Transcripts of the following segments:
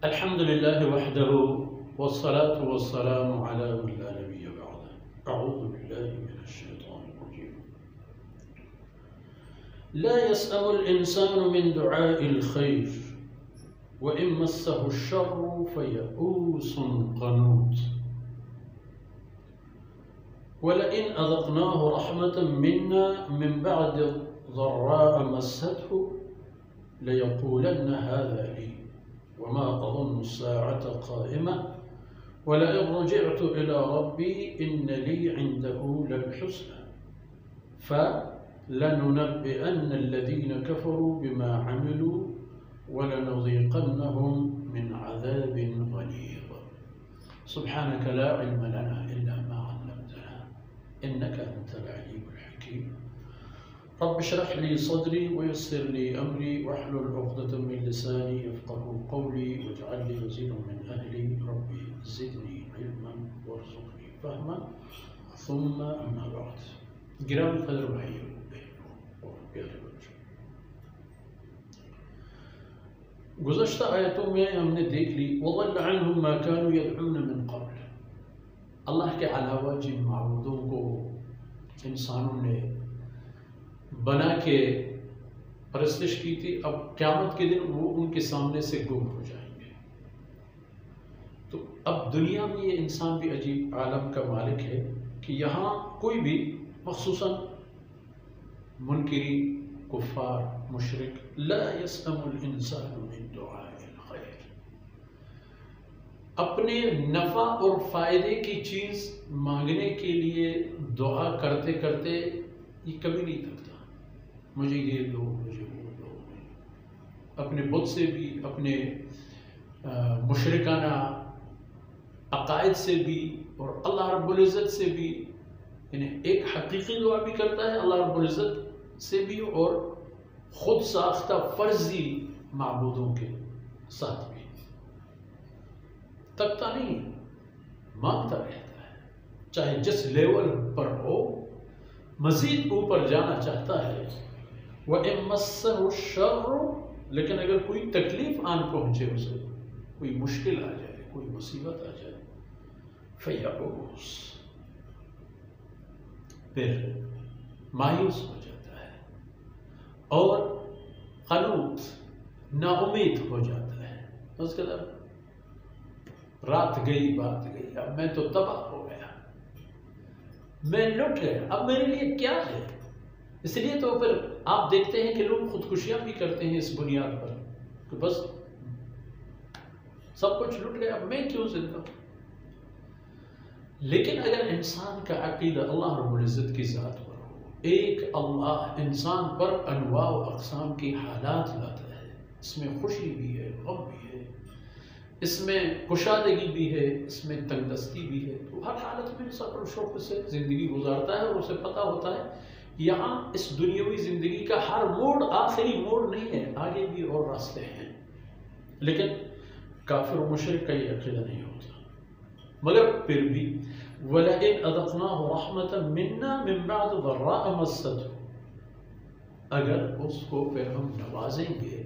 الحمد لله وحده والصلاة والسلام على من لا نبي بعده. أعوذ بالله من الشيطان الرجيم. لا يسأم الإنسان من دعاء الخير وإن مسه الشر فيئوس قنوط ولئن أذقناه رحمة منا من بعد ضراء مسته ليقولن هذا لي وما أظن الساعة قائمة ولئن رجعت إلى ربي إن لي عنده للحسنى فلننبئن الذين كفروا بما عملوا ولنذيقنهم من عذاب غليظ. سبحانك لا علم لنا إلا ما علمتنا إنك أنت العليم الحكيم. رب اشرح لي صدري ويسر لي أمري واحلل عقدة من لساني يفقهوا قولي واجعل لي وزيرا من أهلي ربي زدني علما وارزقني فهما. ثم أما بعد. گرامی قدر بھائیوں اور پیارے بچوں، گزشتہ آیتوں میں ہم نے دیکھ لی وَضَلَّ عَنْهُمْ مَا كَانُوا يَدْعُونَ مِنْ قَبْلِ، اللہ کے علاوہ جن معبودوں کو انسانوں نے بنا کے پرستش کی تھی، اب قیامت کے دن وہ ان کے سامنے سے گم ہو جائیں گے۔ تو اب دنیا میں یہ انسان بھی عجیب عالم کا مالک ہے کہ یہاں کوئی بھی مخصوصاً منکری کفار مشرک لا يسأم الانسان من دعاء الخیر، اپنے نفع اور فائدے کی چیز مانگنے کے لیے دعا کرتے کرتے یہ کبھی نہیں تھکتا، مجھے یہ دو مجھے وہ دو، اپنے بت سے بھی، اپنے مشرکانہ عقائد سے بھی اور اللہ رب العزت سے بھی، یعنی ایک حقیقی دعا بھی کرتا ہے اللہ رب العزت سے بھی اور خود ساختہ فرضی معبودوں کے ساتھ بھی، تھکتا نہیں، مانگتا رہتا ہے، چاہے جس لیول پر ہو مزید اوپر جانا چاہتا ہے۔ وَإِن مَسَّهُ الشَّرُّ، لیکن اگر کوئی تکلیف آن پہنچے اسے، کوئی مشکل آ جائے، کوئی مصیبت آ جائے، فَيَئُوسٌ، پھر مایوس ہو جاتا ہے اور قنوط، نا امید ہو جاتا ہے۔ اس کے بعد رات گئی بات گئی، اب میں تو تباہ ہو گیا، میں لٹ گیا، اب میرے لیے کیا ہے؟ اس لیے تو پھر آپ دیکھتے ہیں کہ لوگ خودکشیاں بھی کرتے ہیں اس بنیاد پر کہ بس سب کچھ لٹ گیا، اب میں کیوں زندہ ہوں؟ لیکن اگر انسان کا عقیدہ اللہ رب العزت کی ذات پر ہو، ایک اللہ انسان پر انواع و اقسام کی حالات لاتا ہے، اس میں خوشی بھی ہے، غم بھی ہے، اس میں کشادگی بھی ہے، اس میں تنگ دستی بھی ہے، تو ہر حالت میں صبر و شوق سے زندگی گزارتا ہے اور اسے پتہ ہوتا ہے یہاں اس دنیاوی زندگی کا ہر موڑ آخری موڑ نہیں ہے، آگے بھی اور راستے ہیں۔ لیکن کافر و مشرک کا یہ عقیدہ نہیں ہوتا، مگر پھر بھی وَلَئِنْ أَذَقْنَاهُ رَحْمَةً مِنَّا مِنْ بَعْدِ ضَرَّاءَ مَسَّتْهُ، اگر اس کو پھر ہم نوازیں گے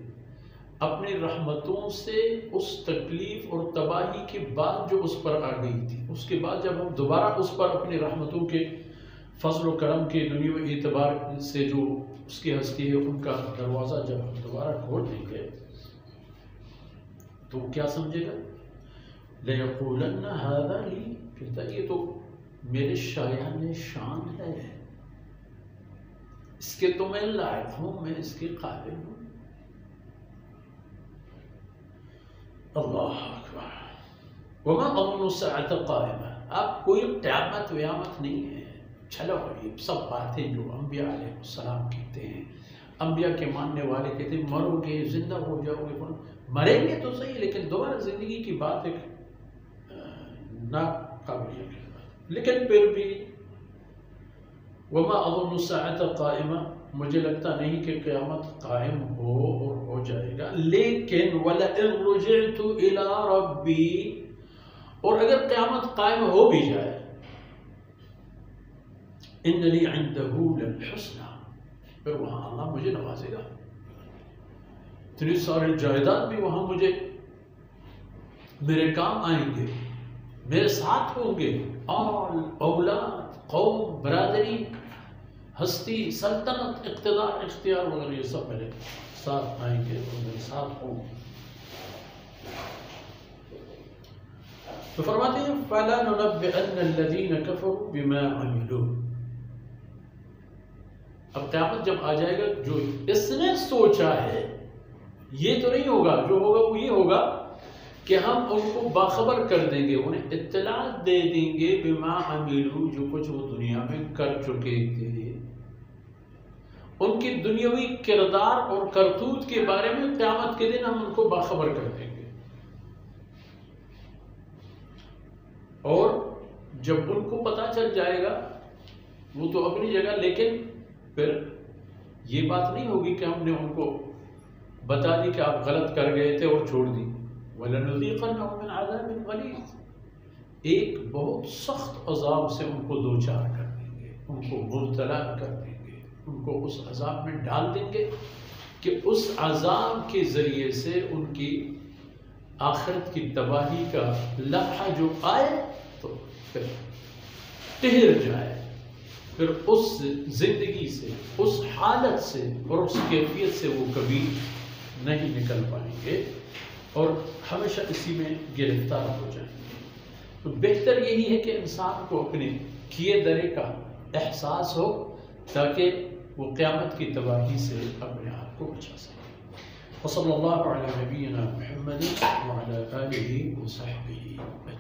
اپنی رحمتوں سے اس تکلیف اور تباہی کے بعد جو اس پر آ گئی تھی، اس کے بعد جب ہم دوبارہ اس پر اپنی رحمتوں کے فضل و کرم کے دنیاوی اعتبار سے جو اس کی ہستی ہے ان کا دروازہ جب ہم دوبارہ کھول دیں گے تو کیا سمجھے گا؟ لَيَقُولَنَّ هَذَا لِي، کہتا ہے یہ تو میرے شایان شان ہے، اس کے تو میں لائق ہوں، میں اس کے قابل ہوں۔ اللہ اکبر۔ وَمَا أَظُنُّ السَّاعَةَ قَائِمَةً، اب کوئی قیامت ویامت نہیں ہے، چلو یہ سب باتیں جو انبیاء علیہ السلام کہتے ہیں، انبیاء کے ماننے والے کہتے ہیں مرو گے زندہ ہو جاؤ گے، مریں گے تو صحیح لیکن دوبارہ زندگی کی بات ایک ناقابل یقین بات، لیکن پھر بھی وَمَا أَظُنُّ السَّاعَةَ قَائِمَةً، مجھے لگتا نہیں کہ قیامت قائم ہو اور ہو جائے گا، لیکن وَلَئِن رُجِعْتُ إِلَىٰ رَبِّي، اور اگر قیامت قائم ہو بھی جائے إِنَّ لِي عِندَهُ لَلْحُسْنَى، پھر وہاں اللہ مجھے نوازے گا، اتنی ساری جائیداد بھی وہاں مجھے میرے کام آئیں گے، میرے ساتھ ہوں گے، آل اولاد قوم برادری ہستی سلطنت اقتدار اختیار وغیرہ یہ سب میرے ساتھ آئیں گے اور میرے ساتھ ہوں گے۔ تو فرماتے ہیں فَلَا نُنَبِّئَنَّ الَّذِينَ كَفَرُوا بِمَا عَمِلُوا۔ اب قیامت جب آ جائے گا، جو اس نے سوچا ہے یہ تو نہیں ہوگا، جو ہوگا وہ یہ ہوگا کہ ہم ان کو باخبر کر دیں گے، انہیں اطلاع دے دیں گے بما عملوا، جو کچھ وہ دنیا میں کر چکے تھے، ان کی دنیاوی کردار اور کرتوت کے بارے میں قیامت کے دن ہم ان کو باخبر کر دیں گے۔ اور جب ان کو پتہ چل جائے گا وہ تو اپنی جگہ، لیکن پھر یہ بات نہیں ہوگی کہ ہم نے ان کو بتا دی کہ آپ غلط کر گئے تھے اور چھوڑ دی۔ وَلَنُذِيقَنَّهُم مِّنْ عَذَابٍ غَلِيظٍ، ایک بہت سخت عذاب سے ان کو دوچار کر دیں گے، ان کو مبتلا کر دیں گے، ان کو اس عذاب میں ڈال دیں گے کہ اس عذاب کے ذریعے سے ان کی آخرت کی تباہی کا لمحہ جو آئے تو پھر ٹہر جائے، پھر اس زندگی سے، اس حالت سے اور اس کیفیت سے وہ کبھی نہیں نکل پائیں گے اور ہمیشہ اسی میں گرفتار ہو جائیں گے۔ تو بہتر یہی ہے کہ انسان کو اپنے کیے درے کا احساس ہو تاکہ وہ قیامت کی تباہی سے اپنے آپ کو بچا سکے۔ وصلی اللہ علی نبینا محمد وعلی آلہ وصحبہ۔